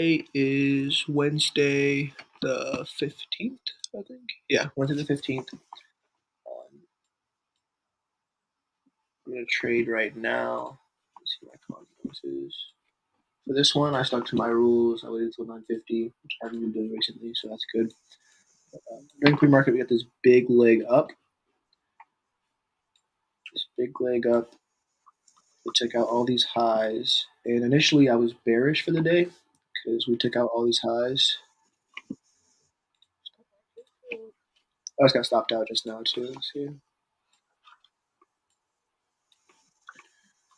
Today is Wednesday the 15th, I think. Yeah, Wednesday the 15th. I'm going to trade right now. Let's see my consequences. For this one, I stuck to my rules. I waited until 9:50, which I haven't been doing recently, so that's good. During pre-market, we got this big leg up. This big leg up. We took out all these highs. And initially, I was bearish for the day because we took out all these highs. I just got stopped out just now, too. Let's see.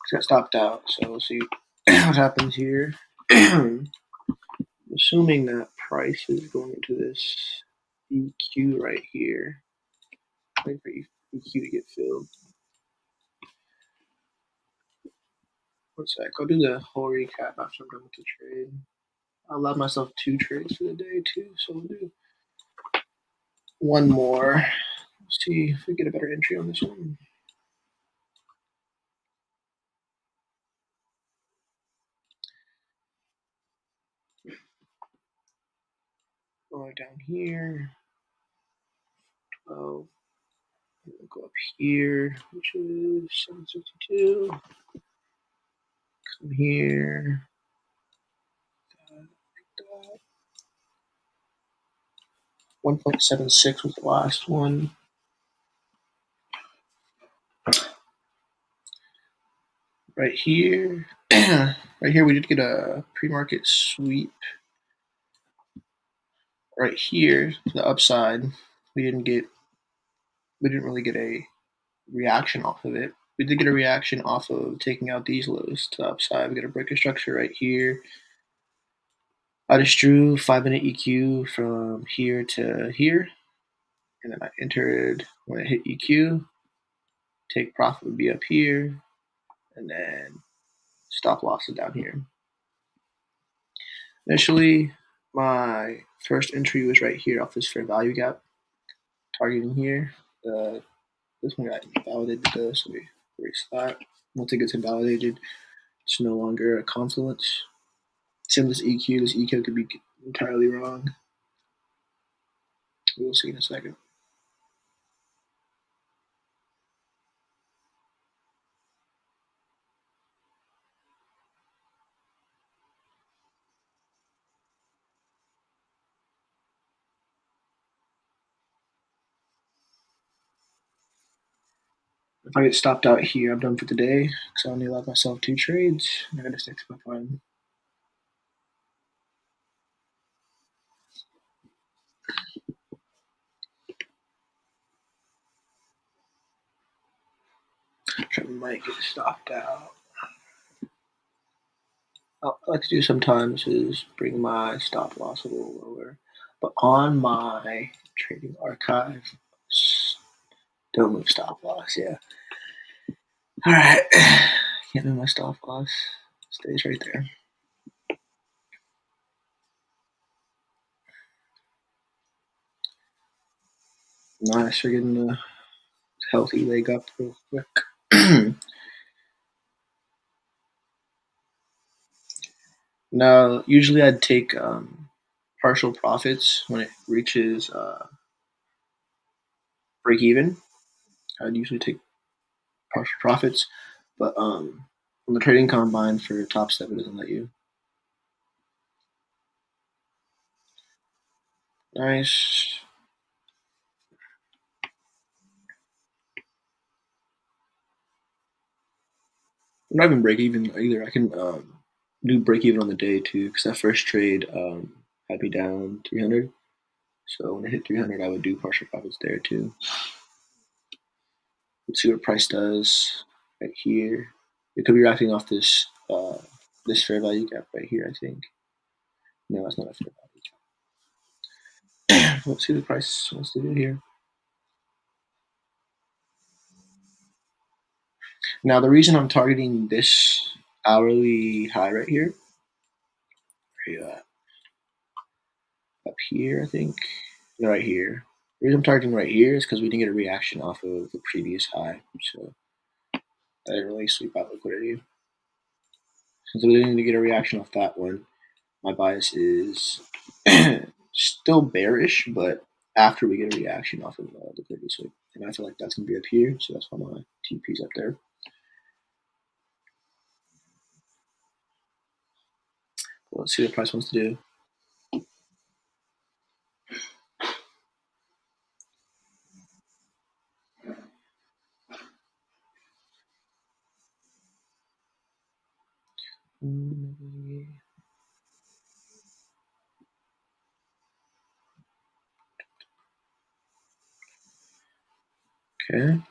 Just got stopped out, so we'll see what happens here. Assuming that price is going into this EQ right here. Wait for EQ to get filled. One sec. I'll do the whole recap after I'm done with the trade. I allowed myself 2 trades for the day too, so we'll do one more. Let's see if we get a better entry on this one. Going down here. 12. We'll go up here, which is 762. Come here. 1.76 was the last one. Right here, right here, we did get a pre-market sweep. Right here, to the upside, we didn't really get a reaction off of it. We did get a reaction off of taking out these lows to the upside. We got a breaker structure right here. I just drew 5-minute EQ from here to here, and then I entered when it hit EQ. Take profit would be up here, and then stop loss is down here. Initially, my first entry was right here off this fair value gap, targeting here. This one got invalidated though, so we erase that. Once it gets invalidated, it's no longer a confluence. Same with this EQ. This EQ could be entirely wrong. We'll see in a second. If I get stopped out here, I'm done for the day because I only allowed myself 2 trades. I gotta stick to my plan. I might get stopped out. What I like to do sometimes is bring my stop loss a little lower. But on my trading archive, don't move stop loss, yeah. Alright, can't move my stop loss. Stays right there. Nice, we're getting a healthy leg up real quick. Now, usually I'd take partial profits when it reaches break even. I'd usually take partial profits, but on the trading combine for Top Step, it doesn't let you. Nice. I'm not even break even either. I can do break even on the day too, because that first trade had me down 300. So when I hit 300, I would do partial profits there too. Let's see what price does right here. It could be reacting off this this fair value gap right here, I think. No, that's not a fair value gap. Let's see what the price wants to do here. Now, the reason I'm targeting this hourly high right here, where you at? Up here, I think. No, right here. The reason I'm targeting right here is because we didn't get a reaction off of the previous high, so I didn't really sweep out liquidity. Since we didn't get a reaction off that one, my bias is still bearish, but after we get a reaction off of the previous week. And I feel like that's going to be up here, so that's why my TP's up there. Well, let's see what price wants to do. Okay.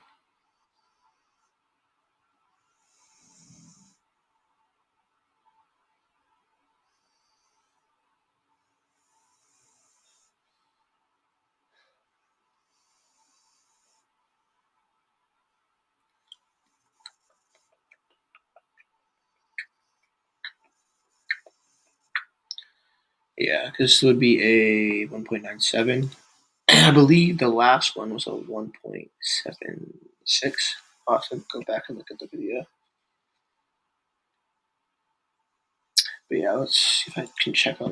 Yeah, because this would be a 1.97. I believe the last one was a 1.76. I'll have to go back and look at the video. But yeah, let's see if I can check off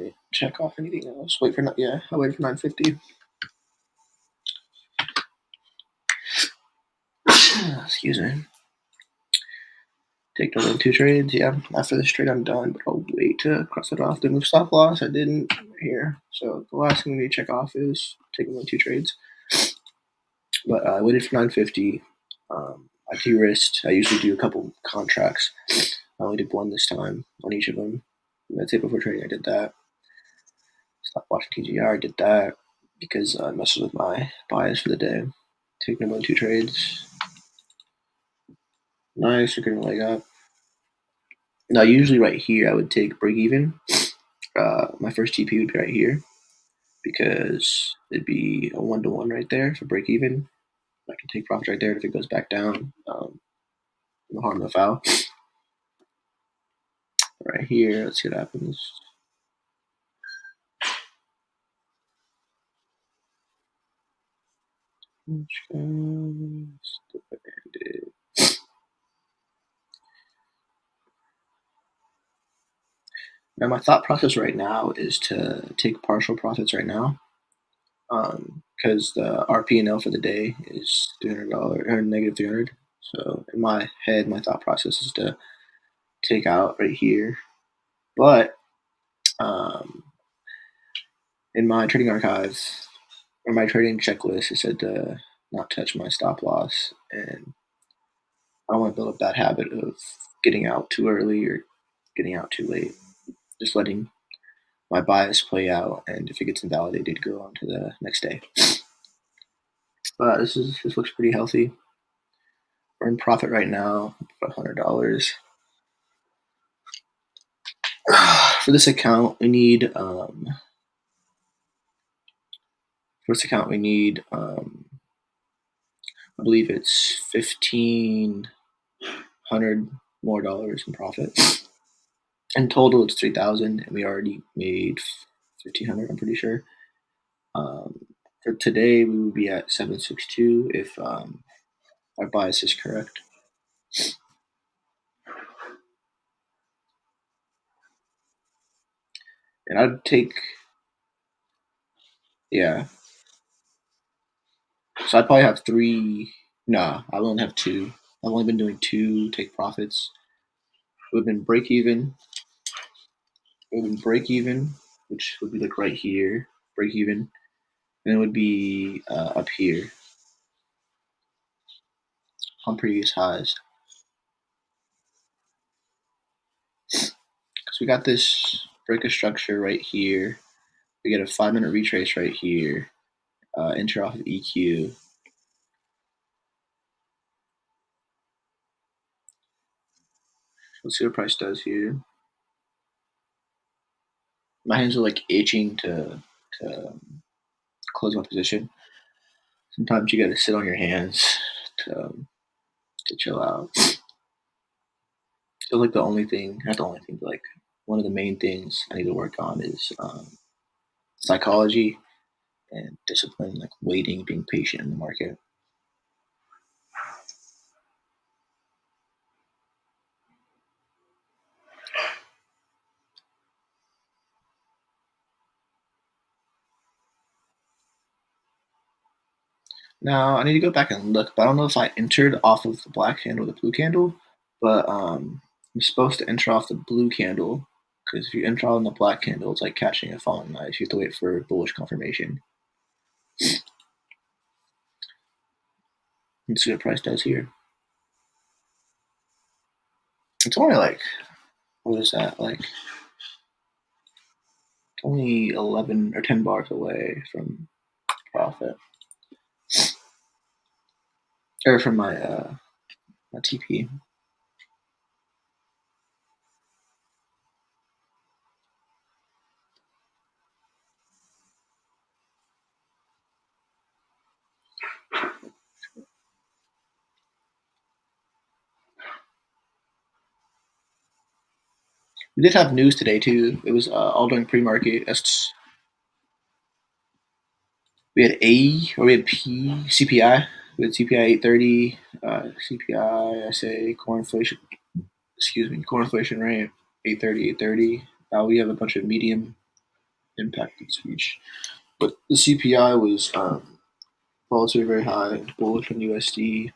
anything else. Wait for I'll wait for 950. Excuse me. Take another 2 trades. Yeah, after this trade, I'm done. But I'll wait to cross it off. The move stop loss, I didn't here. So the last thing we need to check off is taking only 2 trades. But I waited for 950. I de-risked. I usually do a couple contracts. I only did one this time on each of them. That's it before trading. I did that. Stop watching TGR. I did that because I messed with my bias for the day. Taking more than 2 trades. Nice. We're getting a leg up. Now, usually right here, I would take break even. My first TP would be right here because it'd be a 1-to-1 right there for break even. I can take profit right there. If it goes back down, no harm, no foul. Right here, let's see what happens. Now, my thought process right now is to take partial profits right now, because the RP&L for the day is $300 or negative 300. So in my head, my thought process is to take out right here, but in my trading archive or my trading checklist, it said to not touch my stop loss, and I don't want to build up that habit of getting out too early or getting out too late. Just letting my bias play out, and if it gets invalidated, go on to the next day. But this looks pretty healthy. We're in profit right now, $100. For this account, we need I believe it's $1,500 more dollars in profit. In total, it's 3,000, and we already made 1,500. I'm pretty sure. For today, we would be at 762 if our bias is correct. And I'd take, yeah. So I'd probably have 3. Nah, I only have 2. I've only been doing 2 take profits. We've been break even. We've been break even, which would be like right here, break even. And it would be up here on previous highs. Because we got this break of structure right here. We get a 5-minute retrace right here. Enter off of EQ. Let's see what price does here. My hands are like itching to close my position. Sometimes you got to sit on your hands to chill out. So like the only thing, not the only thing, but like one of the main things I need to work on is psychology and discipline, like waiting, being patient in the market. Now I need to go back and look, but I don't know if I entered off of the black candle or the blue candle. But I'm supposed to enter off the blue candle because if you enter on the black candle, it's like catching a falling knife. You have to wait for bullish confirmation. Let's see what price does here. It's only like, what is that? Like only 11 or 10 bars away from profit or from my TP. We did have news today too. It was all during pre-market. We had A or we had P CPI. We had CPI 830. CPI I say core inflation. Excuse me, core inflation rate 830 830. We have a bunch of medium impacted speech, but the CPI was volatile very high, bullish on USD,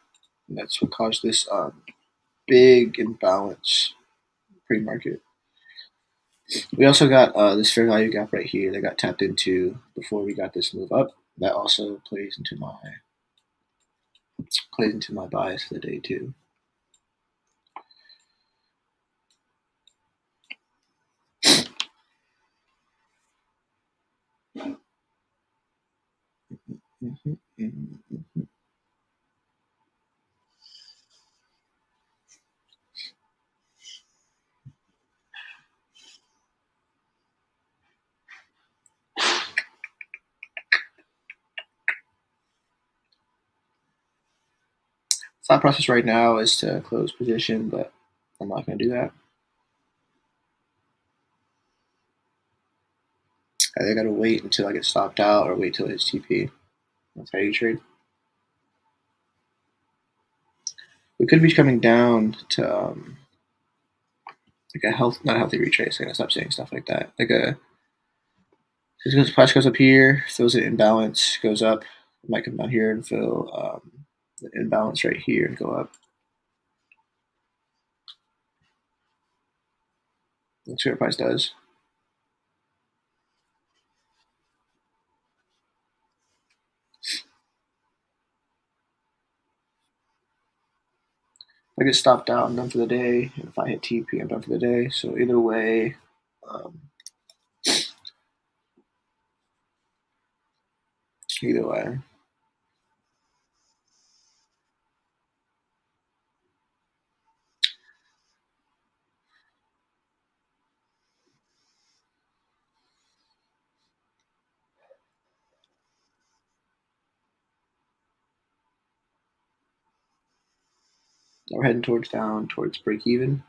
and that's what caused this big imbalance pre-market. We also got this fair value gap right here that got tapped into before we got this move up. That also plays into my bias for the day too. Mm-hmm, mm-hmm. Thought process right now is to close position, but I'm not going to do that. I got to wait until I get stopped out or wait till it's TP. That's how you trade. We could be coming down to like not a healthy retrace. I'm gonna stop saying stuff like that. Like a price goes up here, fills it imbalance, goes up. It might come down here and fill the imbalance right here and go up. Let's see what price does. If I get stopped out, I'm done for the day. And if I hit TP, I'm done for the day. So either way, um, either way. We're heading towards break even.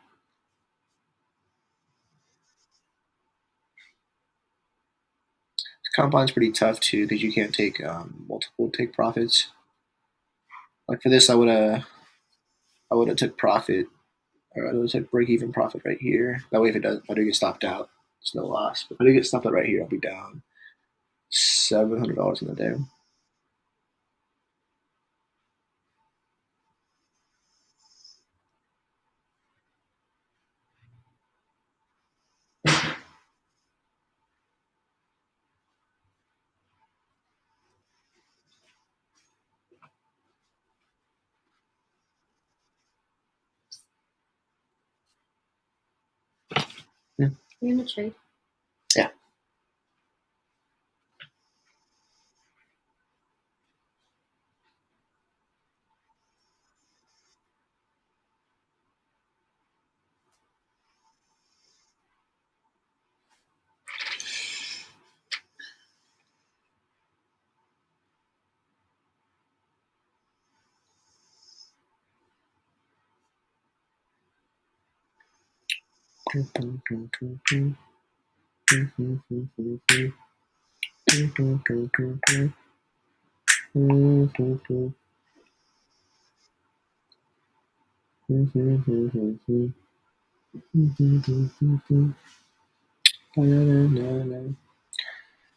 Compound's pretty tough too because you can't take multiple take profits. Like for this, I would have took profit or I would have took break even profit right here. That way, if I do get stopped out, it's no loss. But if I do get stopped out right here, I'll be down $700 in the day. Yeah. You in the trade? Yeah.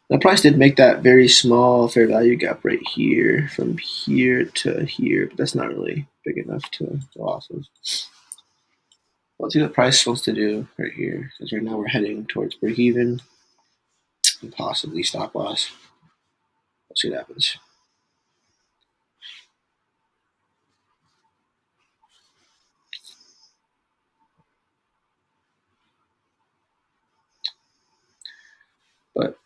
The price did make that very small fair value gap right here, from here to here, but that's not really big enough to go off of. Let's see what the price is supposed to do right here, because right now we're heading towards break even and possibly stop loss. Let's see what happens. But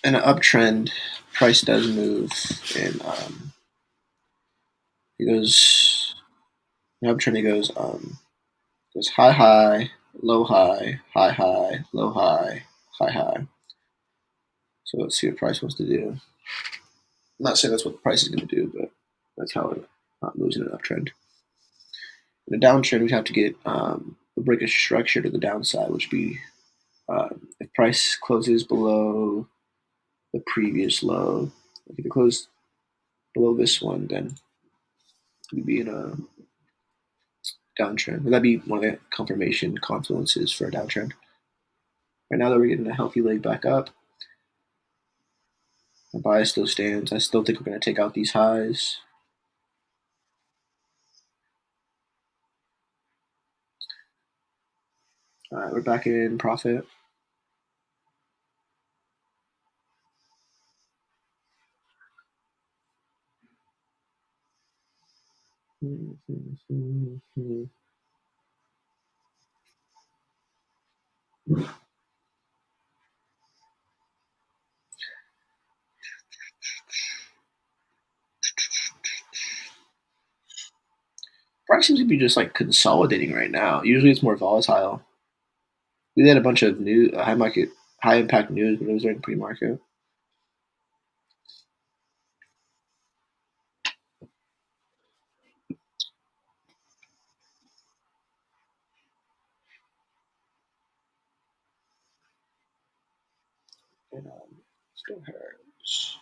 in an uptrend, price does move, and it goes. In an uptrend, it goes high, high, low, high, high, high, low, high, high, high. So let's see what price wants to do. I'm not saying that's what the price is going to do, but that's how it moves in an uptrend. In a downtrend, we'd have to get a breakish structure to the downside, which would be if price closes below the previous low. If it closed below this one, then we'd be in a downtrend. That'd be one of the confirmation confluences for a downtrend. Right now that we're getting a healthy leg back up, the buy still stands. I still think we're going to take out these highs. All right, we're back in profit. Price seems to be just like consolidating right now. Usually it's more volatile. We had a bunch of new high impact news, but it was during pre-market. And still hurts.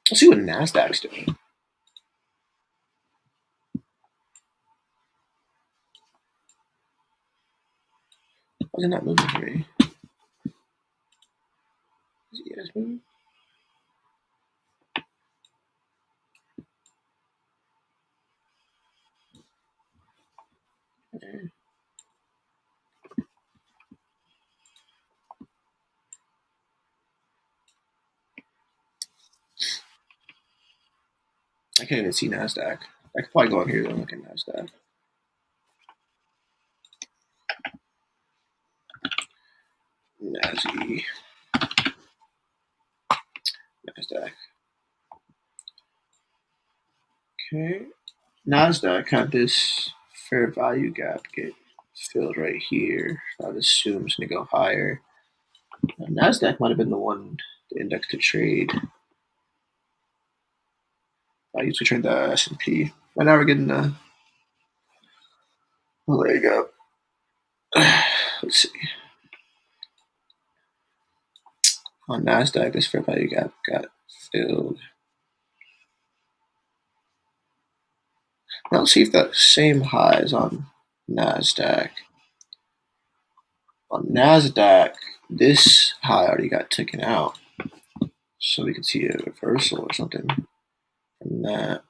Let's see what Nasdaq's doing. Why is it not moving for me? Is it yes moving? Okay. I can't even see Nasdaq. I could probably go on here and look at Nasdaq. Nasdaq. Nasdaq. Okay. Nasdaq had this fair value gap get filled right here. So I'd assume it's gonna go higher. Nasdaq might have been the one, the index to trade. I usually trade the S&P. But now we're getting a leg up. Let's see. On Nasdaq, this fair value gap got filled. Now let's see if that same high is on Nasdaq. On Nasdaq, this high already got taken out, so we could see a reversal or something from that.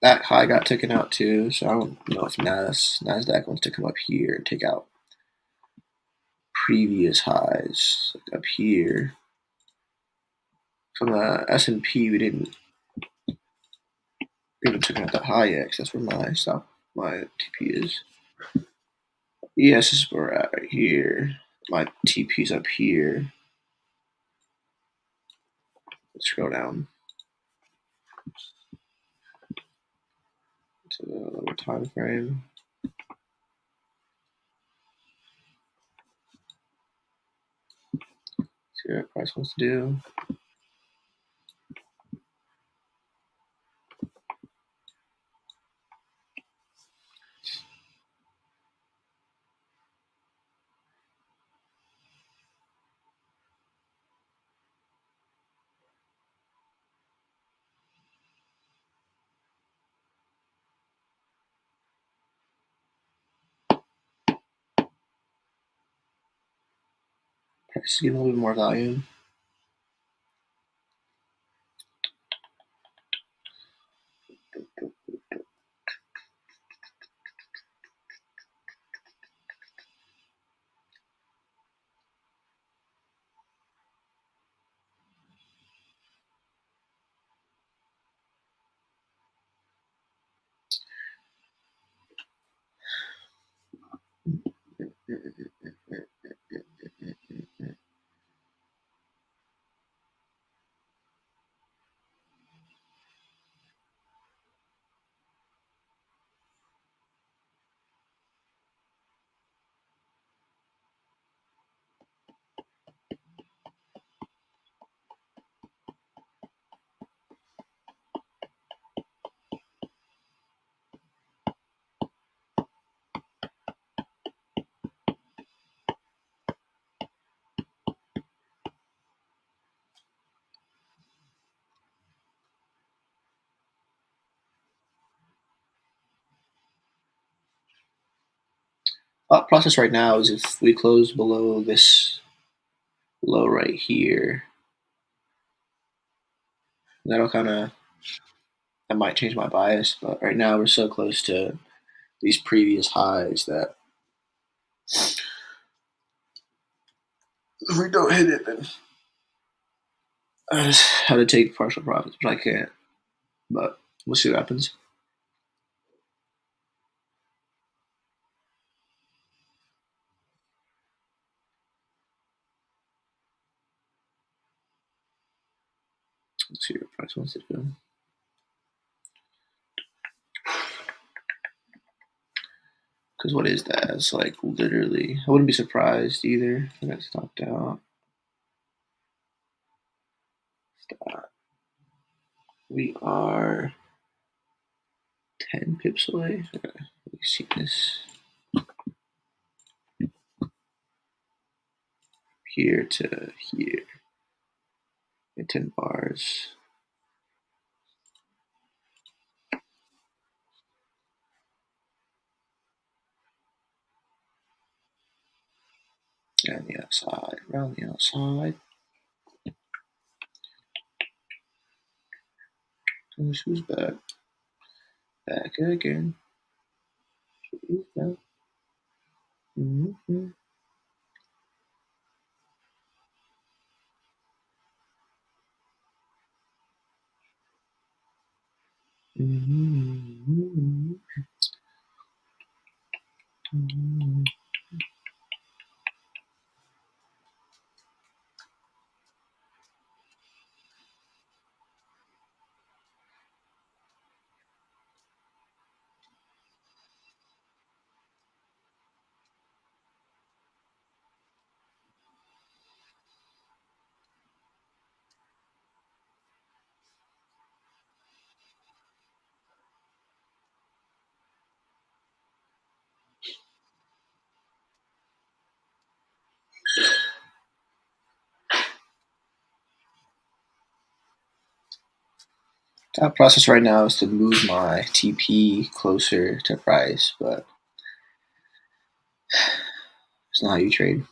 That high got taken out too, so I don't know if Nasdaq wants to come up here and take out previous highs like up here. From the S&P, we didn't even took out that high yet, 'cause that's where my TP is. ES is where we're at right here. My TP's up here. Let's scroll down to the lower time frame. See what price wants to do. Price is getting a little bit more volume. Thought process right now is if we close below this low right here, that'll kind of, that might change my bias. But right now we're so close to these previous highs that if we don't hit it, then I just had to take partial profits, which I can't. But we'll see what happens. Let's see what price wants to do. Because what is that? It's like literally, I wouldn't be surprised either. I got stopped out. Stop. We are 10 pips away. Okay, let me see this. Here to here. 10 bars. And the outside, around the outside. And who's back? Back again. Who's back? Mm-hmm. Mm-hmm. Mm-hmm. Top process right now is to move my TP closer to price, but it's not how you trade.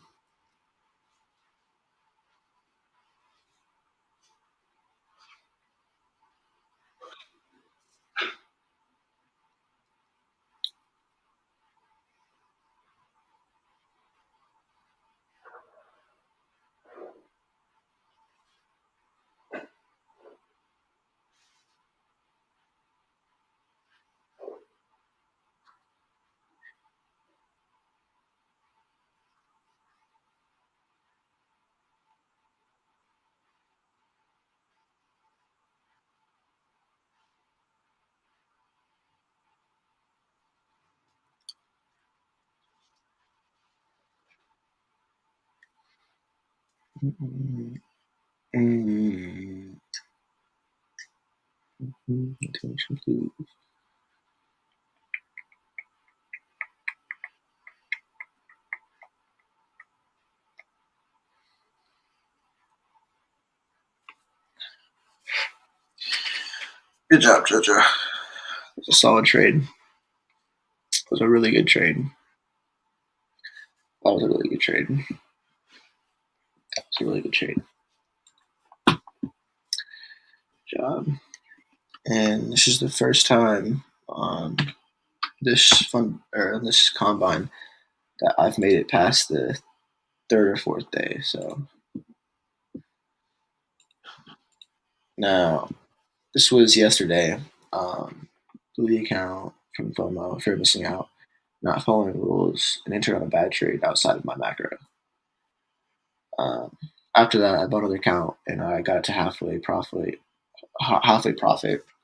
Mm, mm, Attention, please. Good job, Jojo. It was a solid trade. It was a really good trade. That was a really good trade. It's a really good trade. Good job. And this is the first time on this combine that I've made it past the third or fourth day. So now this was yesterday. Blew the account from FOMO, fear of missing out, not following rules, and entered on a bad trade outside of my macro. Um, After that, I bought another account and I got it to halfway profit,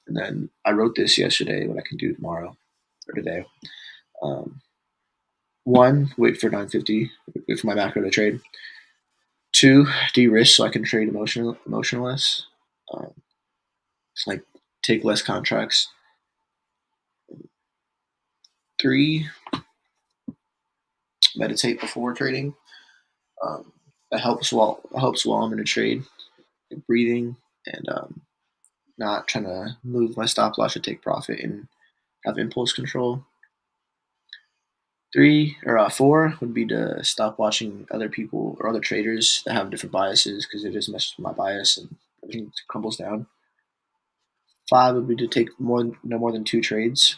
and then I wrote this yesterday. What I can do tomorrow or today. Um, One, wait for 950, wait for my macro to trade. Two, de-risk so I can trade emotionless. Um, like take less contracts. Three, meditate before trading. Um, that helps while I'm in a trade, like breathing and not trying to move my stop loss to take profit and have impulse control. Four would be to stop watching other people or other traders that have different biases because it just messes with my bias and everything crumbles down. Five would be to take no more than two trades,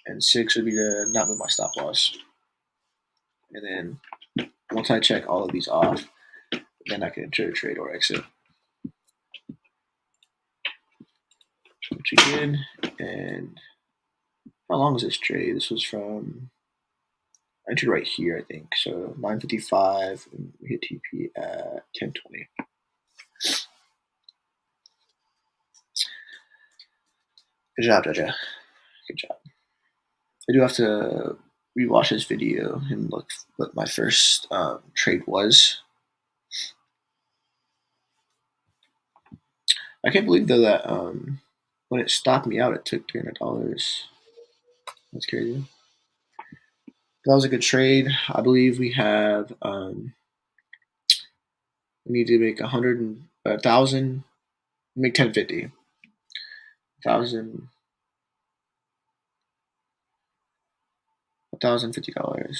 and six would be to not move my stop loss. And then once I check all of these off, then I can enter a trade or exit, which we did. And how long was this trade? This was from I entered right here, I think. So 9:55, and we hit TP at 10:20. Good job, Jaja. Good job. I do have to rewatch this video and look what my first trade was. I can't believe though that when it stopped me out, it took $300. That's crazy. That was a good trade. I believe we need to make 1,000, make 1050, 1,000, $1,050.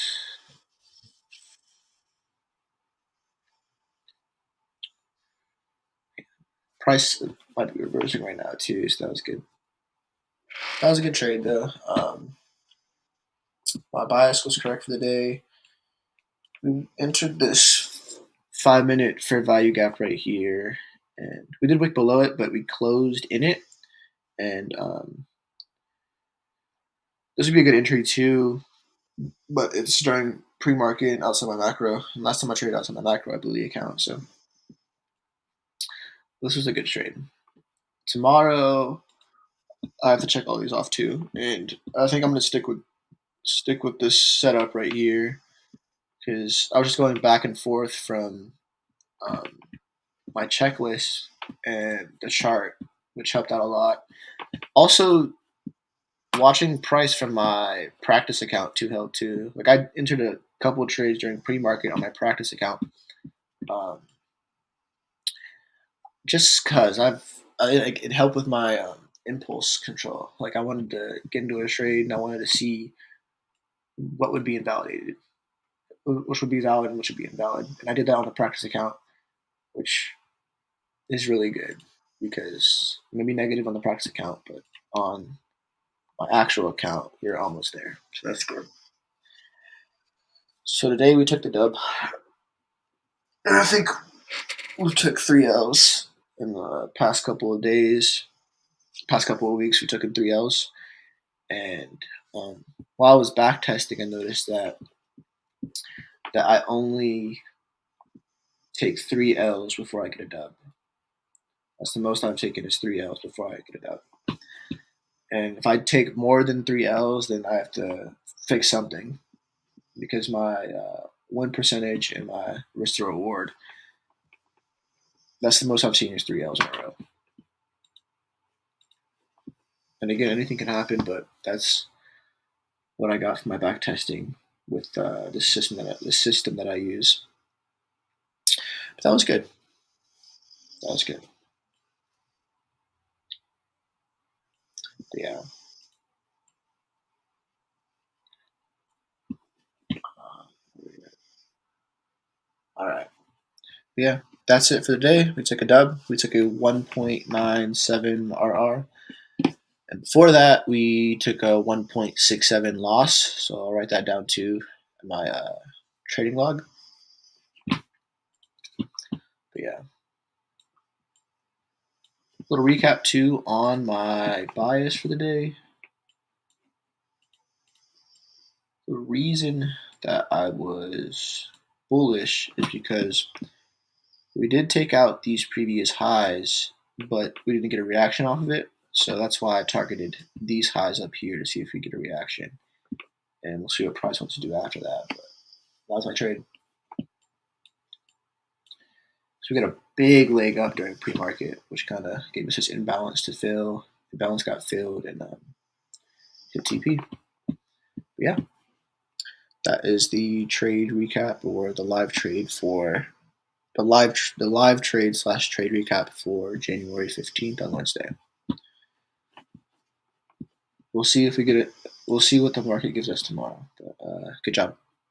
Price might be reversing right now too, so that was good. That was a good trade though. My bias was correct for the day. We entered this 5 minute fair value gap right here, and we did wick below it, but we closed in it. And this would be a good entry too, but it's during pre-market outside my macro. And last time I traded outside my macro, I blew the account. So this was a good trade. Tomorrow, I have to check all these off too, and I think I'm gonna stick with this setup right here because I was just going back and forth from um, my checklist and the chart, which helped out a lot. Also, watching price from my practice account too helped too. Like I entered a couple of trades during pre-market on my practice account, um, just cause like it helped with my impulse control. Like I wanted to get into a trade and I wanted to see what would be invalidated, which would be valid and which would be invalid. And I did that on the practice account, which is really good because maybe negative on the practice account, but on my actual account, you're almost there. So that's good. So today we took the dub. And I think we took 3 L's in the past couple of days, past couple of weeks. We took in 3 L's. And while I was back testing, I noticed that I only take 3 L's before I get a dub. That's the most I've taken is 3 L's before I get a dub. And if I take more than 3 L's, then I have to fix something because my win percentage and my risk to reward That's the most I've seen is 3 L's in a row. And again, anything can happen, but that's what I got from my back testing with the system that I use. But that was good. That was good. But yeah. All right. Yeah, that's it for the day. We took a dub. We took a 1.97 RR. And before that, we took a 1.67 loss. So I'll write that down to my trading log. But yeah, little recap too on my bias for the day. The reason that I was bullish is because we did take out these previous highs, but we didn't get a reaction off of it. So that's why I targeted these highs up here to see if we get a reaction. And we'll see what price wants to do after that. But that was my trade. So we got a big leg up during pre-market, which kind of gave us this imbalance to fill. The balance got filled and hit TP. But yeah, that is the trade recap or the live trade for the live trade slash trade recap for January 15th on Wednesday. We'll see if we get it. We'll see what the market gives us tomorrow. But good job.